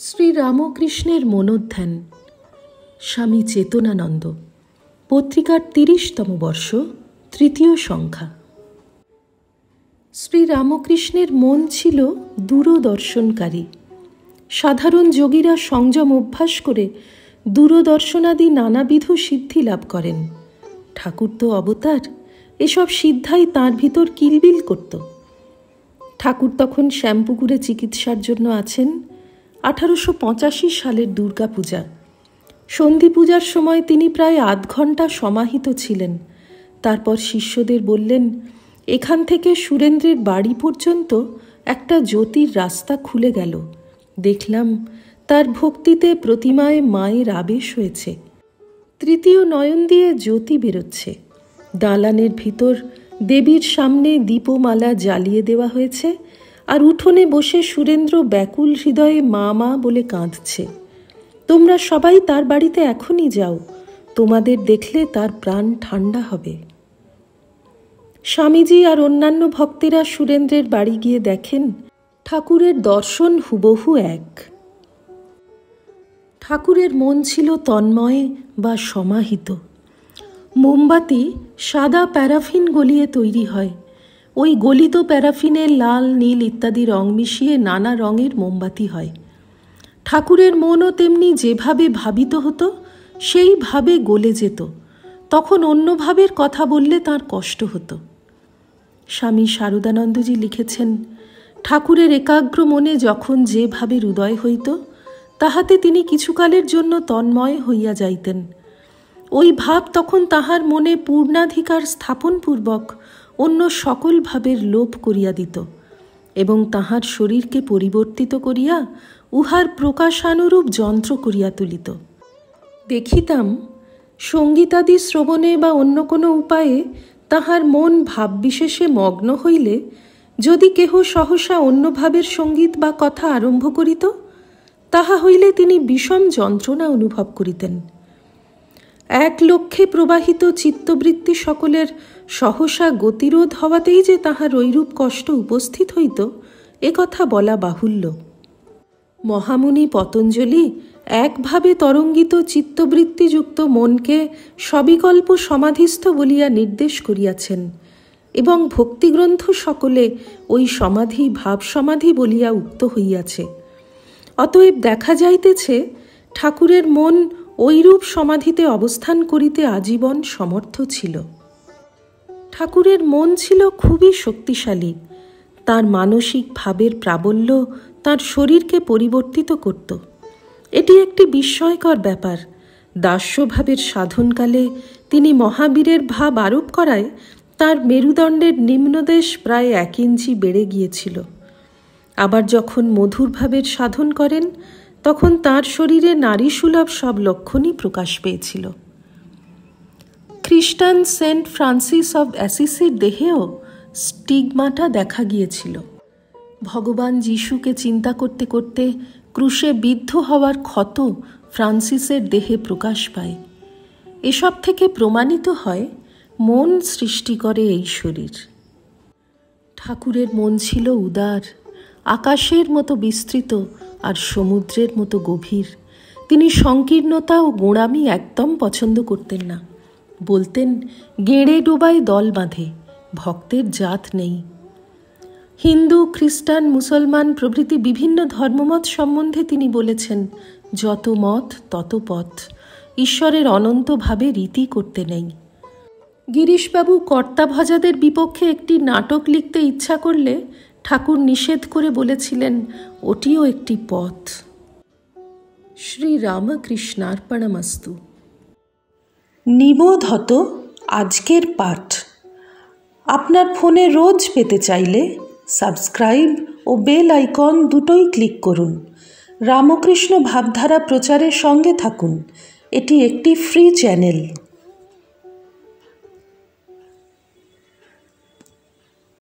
শ্রী রামকৃষ্ণের মনোধ্যান, স্বামী চেতনানন্দ, পত্রিকার ৩০তম বর্ষ, তৃতীয় সংখ্যা। শ্রী রামকৃষ্ণের মন ছিল দূরদর্শনকারী। সাধারণ যোগীরা সংযম অভ্যাস করে দূরদর্শনাদি নানাবিধ সিদ্ধি লাভ করেন। ঠাকুর তো অবতার, এসব সিদ্ধাই তাঁর ভিতর কিলবিল করত। ঠাকুর তখন শ্যামপুকুরে চিকিৎসার জন্য আছেন। 1885 সালের দুর্গা পূজা। সন্ধি পূজার সময় তিনি প্রায় আধ ঘন্টা সমাহিত ছিলেন। তারপর শিষ্যদের বললেন, এখান থেকে সুরেন্দ্রের বাড়ি পর্যন্ত একটা জ্যোতির রাস্তা খুলে গেল। দেখলাম তার ভক্তিতে প্রতিমায় মায়ের আবেশ হয়েছে। তৃতীয় নয়ন দিয়ে জ্যোতি বেরোচ্ছে। দালানের ভিতর দেবীর সামনে দীপমালা জ্বালিয়ে দেওয়া হয়েছে, আর উঠোনে বসে সুরেন্দ্র ব্যাকুল হৃদয়ে মা মা বলে কাঁদছে। তোমরা সবাই তার বাড়িতে এখনই যাও, তোমাদের দেখলে তার প্রাণ ঠান্ডা হবে। স্বামীজি আর অন্যান্য ভক্তেরা সুরেন্দ্রের বাড়ি গিয়ে দেখেন ঠাকুরের দর্শন হুবহু এক। ঠাকুরের মন ছিল তন্ময় বা সমাহিত। মোমবাতি সাদা প্যারাফিন গলিয়ে তৈরি হয়। ওই গলিত প্যারাফিনে লাল, নীল ইত্যাদি রং মিশিয়ে নানা রঙের মোমবাতি হয়। ঠাকুরের মনও তেমনি যেভাবে ভাবিত হতো সেইভাবে গলে যেত। তখন অন্য ভাবের কথা বললে তাঁর কষ্ট হতো। স্বামী শারদানন্দজি লিখেছেন, ঠাকুরের একাগ্র মনে যখন যে ভাবের উদয় হইত, তাহাতে তিনি কিছুকালের জন্য তন্ময় হইয়া যাইতেন। ওই ভাব তখন তাহার মনে পূর্ণাধিকার স্থাপনপূর্বক অন্য সকল ভাবের লোপ করিয়া দিত এবং তাহার শরীরকে পরিবর্তিত করিয়া উহার প্রকাশানুরূপ যন্ত্র করিয়া তুলিত। দেখিতাম সঙ্গীতাদি শ্রবণে বা অন্য কোনো উপায়ে তাহার মন ভাববিশেষে মগ্ন হইলে যদি কেহ সহসা অন্য ভাবের সঙ্গীত বা কথা আরম্ভ করিত, তাহা হইলে তিনি বিষম যন্ত্রণা অনুভব করিতেন। এক লক্ষ্যে প্রবাহিত চিত্তবৃত্তি সকলের সহসা গতিরোধ হওয়াতেই যে তাহার ঐরূপ কষ্ট উপস্থিত হইত, এ কথা বলা বাহুল্য। মহামুনি পতঞ্জলি একভাবে তরঙ্গিত চিত্তবৃত্তিযুক্ত মনকে সবিকল্প সমাধিস্থ বলিয়া নির্দেশ করিয়াছেন এবং ভক্তিগ্রন্থ সকলে ওই সমাধি ভাব সমাধি বলিয়া উক্ত হইয়াছে। অতএব দেখা যাইতেছে ঠাকুরের মন ঐরূপ সমাধিতে অবস্থান করিতে আজীবন সমর্থ ছিল। ঠাকুরের মন ছিল খুবই শক্তিশালী। তার মানসিক ভাবের প্রাবল্য তার শরীরকে পরিবর্তিত করত। এটি একটি বিস্ময়কর ব্যাপার। দাস্যভাবের সাধনকালে তিনি মহাবীরের ভাব আরোপ করায় তার মেরুদণ্ডের নিম্নদেশ প্রায় 1 ইঞ্চি বেড়ে গিয়েছিল। আবার যখন মধুর ভাবের সাধন করেন, তখন তার শরীরে নারীসুলভ সব লক্ষণই প্রকাশ পেয়েছিল। খ্রিস্টান সেন্ট ফ্রান্সিস অব অ্যাসিসির দেহেও স্টিগমাটা দেখা গিয়েছিল। ভগবান যিশুকে চিন্তা করতে করতে ক্রুশে বিদ্ধ হওয়ার ক্ষত ফ্রান্সিসের দেহে প্রকাশ পায়। এসব থেকে প্রমাণিত হয় মন সৃষ্টি করে এই শরীর। ঠাকুরের মন ছিল উদার, আকাশের মতো বিস্তৃত আর সমুদ্রের মতো গভীর। তিনি সংকীর্ণতা ও গোঁড়ামি একদম পছন্দ করতেন না। বলতেন, গেঁড়ে ডোবায় দল বাঁধে, ভক্তের জাত নেই। হিন্দু, খ্রিস্টান, মুসলমান প্রভৃতি বিভিন্ন ধর্মমত সম্বন্ধে তিনি বলেছেন, যত মত তত পথ, ঈশ্বরের অনন্তভাবে রীতি করতে নেই। গিরিশবাবু কর্তাভজাদের বিপক্ষে একটি নাটক লিখতে ইচ্ছা করলে ঠাকুর নিষেধ করে বলেছিলেন, ওটিও একটি পথ। শ্রী রামকৃষ্ণার্পণমস্তু। নিবোধ হতো আজকের পাঠ। আপনার ফোনে রোজ পেতে চাইলে সাবস্ক্রাইব ও বেল আইকন দুটোই ক্লিক করুন। রামকৃষ্ণ ভাবধারা প্রচারের সঙ্গে থাকুন। এটি একটি ফ্রি চ্যানেল।